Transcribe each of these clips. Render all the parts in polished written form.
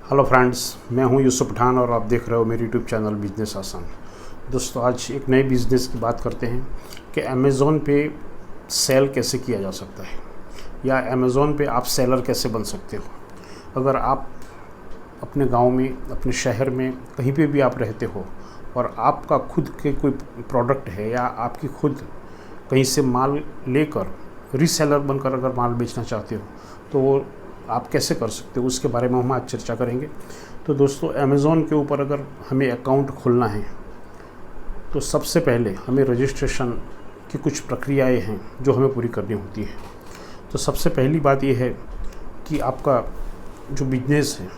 Hello friends, मैं हूं यूसुफ पठान और आप देख रहे हो मेरे यूट्यूब चैनल बिजनेस आसान। दोस्तों, आज एक नए बिज़नेस की बात करते हैं कि अमेज़ॉन पे सेल कैसे किया जा सकता है या अमेज़ॉन पे आप सेलर कैसे बन सकते हो। अगर आप अपने गांव में, अपने शहर में, कहीं पे भी आप रहते हो और आपका खुद के कोई प्रोडक्ट है या आपकी खुद कहीं से माल लेकर रीसेलर बनकर अगर माल बेचना चाहते हो तो वो आप कैसे कर सकते हो, उसके बारे में हम आज चर्चा करेंगे। तो दोस्तों, अमेज़ॉन के ऊपर अगर हमें अकाउंट खोलना है तो सबसे पहले हमें रजिस्ट्रेशन की कुछ प्रक्रियाएं हैं जो हमें पूरी करनी होती है। तो सबसे पहली बात यह है कि आपका जो बिजनेस है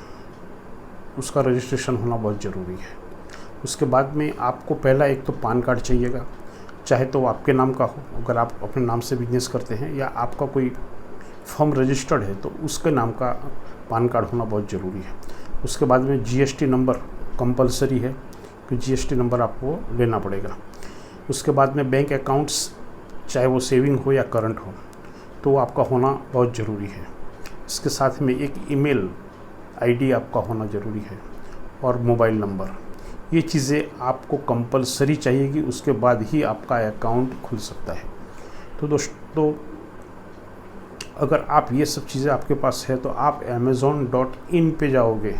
उसका रजिस्ट्रेशन होना बहुत ज़रूरी है। उसके बाद में आपको पहला एक तो पान कार्ड चाहिएगा, चाहे तो आपके नाम का हो अगर आप अपने नाम से बिजनेस करते हैं, या आपका कोई फर्म रजिस्टर्ड है तो उसके नाम का पान कार्ड होना बहुत ज़रूरी है। उसके बाद में जीएसटी नंबर कंपलसरी है कि जीएसटी नंबर आपको लेना पड़ेगा। उसके बाद में बैंक अकाउंट्स, चाहे वो सेविंग हो या करंट हो, तो आपका होना बहुत ज़रूरी है। इसके साथ में एक ईमेल आईडी आपका होना ज़रूरी है और मोबाइल नंबर। ये चीज़ें आपको कंपलसरी चाहिएगी, उसके बाद ही आपका अकाउंट खुल सकता है। तो दोस्तों, अगर आप ये सब चीज़ें आपके पास है तो आप amazon.in पे जाओगे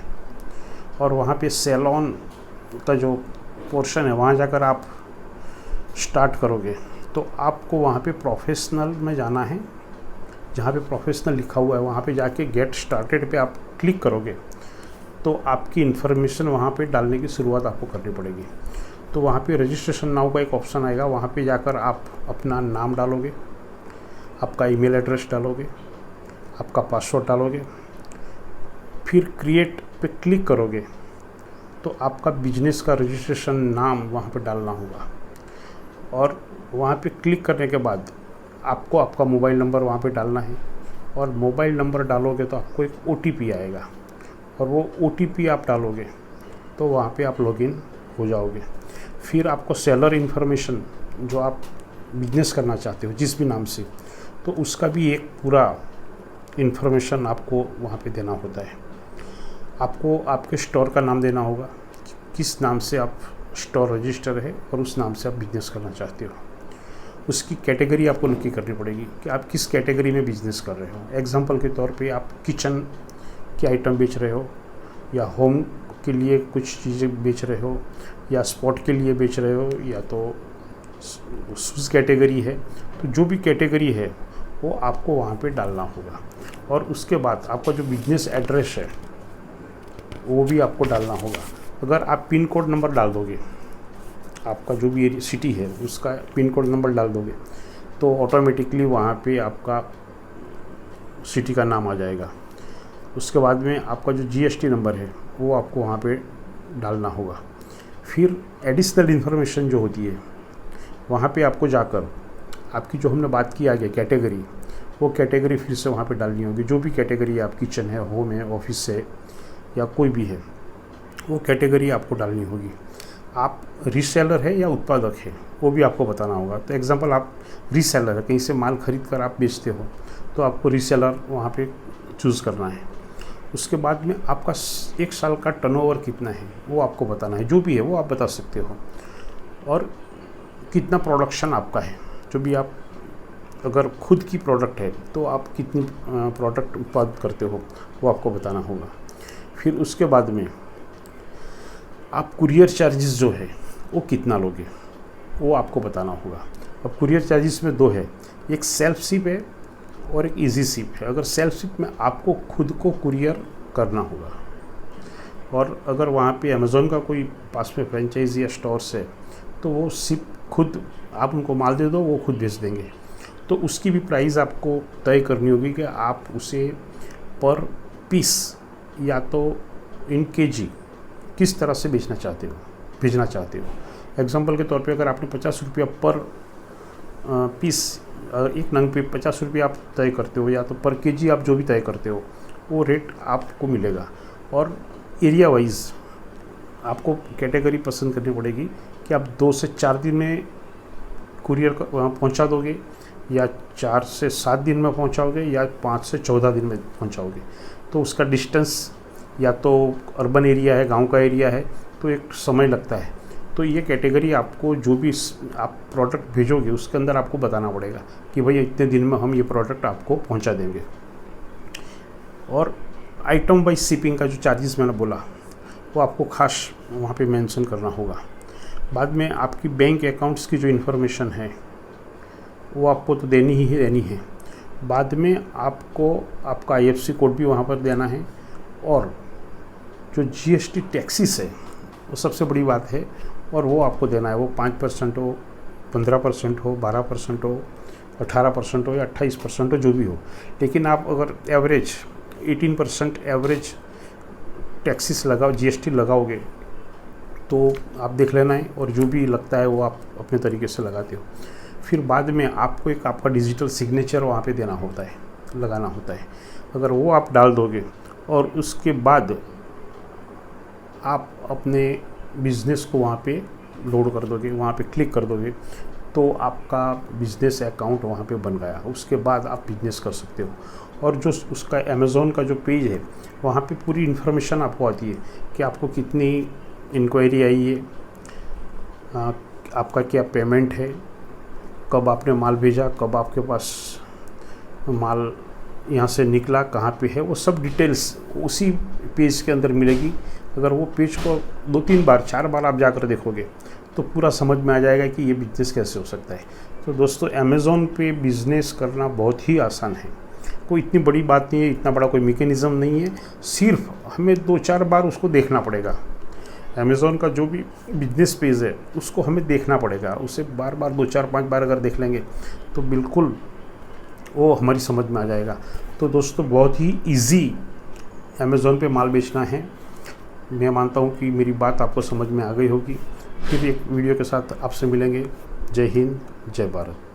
और वहाँ पे सेलॉन का जो पोर्शन है वहाँ जाकर आप स्टार्ट करोगे तो आपको वहाँ पे प्रोफेशनल में जाना है। जहाँ पे प्रोफेशनल लिखा हुआ है वहाँ पे जाके गेट स्टार्टेड पे आप क्लिक करोगे तो आपकी इन्फॉर्मेशन वहाँ पे डालने की शुरुआत आपको करनी पड़ेगी। तो वहाँ पे रजिस्ट्रेशन नाउ का एक ऑप्शन आएगा, वहाँ पे जाकर आप अपना नाम डालोगे, आपका ईमेल एड्रेस डालोगे, आपका पासवर्ड डालोगे, फिर क्रिएट पे क्लिक करोगे तो आपका बिजनेस का रजिस्ट्रेशन नाम वहाँ पे डालना होगा। और वहाँ पे क्लिक करने के बाद आपको आपका मोबाइल नंबर वहाँ पे डालना है और मोबाइल नंबर डालोगे तो आपको एक OTP आएगा और वो OTP आप डालोगे तो वहाँ पे आप लॉगिन हो जाओगे। फिर आपको सेलर इन्फॉर्मेशन जो आप बिजनेस करना चाहते हो जिस भी नाम से, तो उसका भी एक पूरा इन्फॉर्मेशन आपको वहाँ पे देना होता है। आपको आपके स्टोर का नाम देना होगा, किस नाम से आप स्टोर रजिस्टर है और उस नाम से आप बिजनेस करना चाहते हो। उसकी कैटेगरी आपको नक्की करनी पड़ेगी कि आप किस कैटेगरी में बिजनेस कर रहे हो। एग्जांपल के तौर पे आप किचन के आइटम बेच रहे हो या होम के लिए कुछ चीज़ें बेच रहे हो या स्पोर्ट के लिए बेच रहे हो या तो शूज़ कैटेगरी है, तो जो भी कैटेगरी है वो आपको वहाँ पे डालना होगा। और उसके बाद आपका जो बिजनेस एड्रेस है वो भी आपको डालना होगा। अगर आप पिन कोड नंबर डाल दोगे, आपका जो भी सिटी है उसका पिन कोड नंबर डाल दोगे तो ऑटोमेटिकली वहाँ पे आपका सिटी का नाम आ जाएगा। उसके बाद में आपका जो जीएसटी नंबर है वो आपको वहाँ पे डालना होगा। फिर एडिशनल इन्फॉर्मेशन जो होती है वहाँ पे आपको जाकर आपकी जो हमने बात की आगे कैटेगरी, वो कैटेगरी फिर से वहाँ पे डालनी होगी। जो भी कैटेगरी आप किचन है, होम है, ऑफिस है या कोई भी है, वो कैटेगरी आपको डालनी होगी। आप रीसेलर है या उत्पादक है वो भी आपको बताना होगा। तो एग्जांपल, आप रीसेलर है, कहीं से माल खरीद कर आप बेचते हो तो आपको रीसेलर वहाँ पे चूज़ करना है। उसके बाद में आपका 1 साल का टर्नओवर कितना है वो आपको बताना है। जो भी है वो आप बता सकते हो। और कितना प्रोडक्शन आपका है, जो भी आप अगर खुद की प्रोडक्ट है तो आप कितनी प्रोडक्ट उत्पादित करते हो वो आपको बताना होगा। फिर उसके बाद में आप कुरियर चार्जेस जो है वो कितना लोगे वो आपको बताना होगा। अब कुरियर चार्जेस में 2 है, एक सेल्फ शिप है और एक इजी शिप है। अगर सेल्फ शिप में आपको खुद को कुरियर करना होगा और अगर वहाँ पे अमेज़ॉन का कोई पास में फ्रेंचाइजी या स्टोर्स है तो वो शिप खुद आप उनको माल दे दो, वो खुद भेज देंगे। तो उसकी भी प्राइस आपको तय करनी होगी कि आप उसे पर पीस या तो इन केजी किस तरह से भेजना चाहते हो। एग्जांपल के तौर पे अगर आपने 50 रुपया पर पीस, एक नंग पे 50 रुपया आप तय करते हो या तो पर केजी आप जो भी तय करते हो वो रेट आपको मिलेगा। और एरिया वाइज आपको कैटेगरी पसंद करनी पड़ेगी कि आप 2 से 4 दिन में कुरियर पहुंचा दोगे या 4 से 7 दिन में पहुंचाओगे या 5 से 14 दिन में पहुंचाओगे। तो उसका डिस्टेंस या तो अर्बन एरिया है, गांव का एरिया है, तो एक समय लगता है। तो ये कैटेगरी आपको जो भी आप प्रोडक्ट भेजोगे उसके अंदर आपको बताना पड़ेगा कि भाई इतने दिन में हम ये प्रोडक्ट आपको पहुंचा देंगे। और आइटम वाइज शिपिंग का जो चार्जेस मैंने बोला वो आपको खास वहाँ पे मेंशन करना होगा। बाद में आपकी बैंक अकाउंट्स की जो इन्फॉर्मेशन है वो आपको तो देनी ही देनी है। बाद में आपको आपका IFSC कोड भी वहाँ पर देना है। और जो GST टैक्सेस है वो सबसे बड़ी बात है, और वो आपको देना है। वो 5% हो, 15% हो, 12% हो, 18% हो या 28% हो, जो भी हो। लेकिन आप अगर एवरेज 18% एवरेज टैक्सेस लगाओ, GST लगाओगे, तो आप देख लेना है, और जो भी लगता है वो आप अपने तरीके से लगाते हो। फिर बाद में आपको एक आपका डिजिटल सिग्नेचर वहाँ पे देना होता है, लगाना होता है। अगर वो आप डाल दोगे और उसके बाद आप अपने बिज़नेस को वहाँ पे लोड कर दोगे, वहाँ पे क्लिक कर दोगे, तो आपका बिज़नेस अकाउंट वहाँ पे बन गया। उसके बाद आप बिज़नेस कर सकते हो। और जो उसका अमेज़ॉन का जो पेज है वहाँ पे पूरी इन्फॉर्मेशन आपको आती है कि आपको कितनी इंक्वायरी आई है, आपका क्या पेमेंट है, कब आपने माल भेजा, कब आपके पास माल यहाँ से निकला, कहाँ पे है, वो सब डिटेल्स उसी पेज के अंदर मिलेगी। अगर वो पेज को 2-3 बार 4 बार आप जाकर देखोगे तो पूरा समझ में आ जाएगा कि ये बिज़नेस कैसे हो सकता है। तो दोस्तों, अमेज़ॉन पे बिज़नेस करना बहुत ही आसान है, कोई इतनी बड़ी बात नहीं है, इतना बड़ा कोई मैकेनिज़्म नहीं है। सिर्फ हमें 2-4 बार उसको देखना पड़ेगा। अमेज़ॉन का जो भी बिज़नेस पेज है उसको हमें देखना पड़ेगा। उसे बार बार 2-4-5 बार अगर देख लेंगे तो बिल्कुल वो हमारी समझ में आ जाएगा। तो दोस्तों, बहुत ही ईजी अमेज़ॉन पे माल बेचना है। मैं मानता हूँ कि मेरी बात आपको समझ में आ गई होगी। फिर एक वीडियो के साथ आपसे मिलेंगे। जय हिंद, जय भारत।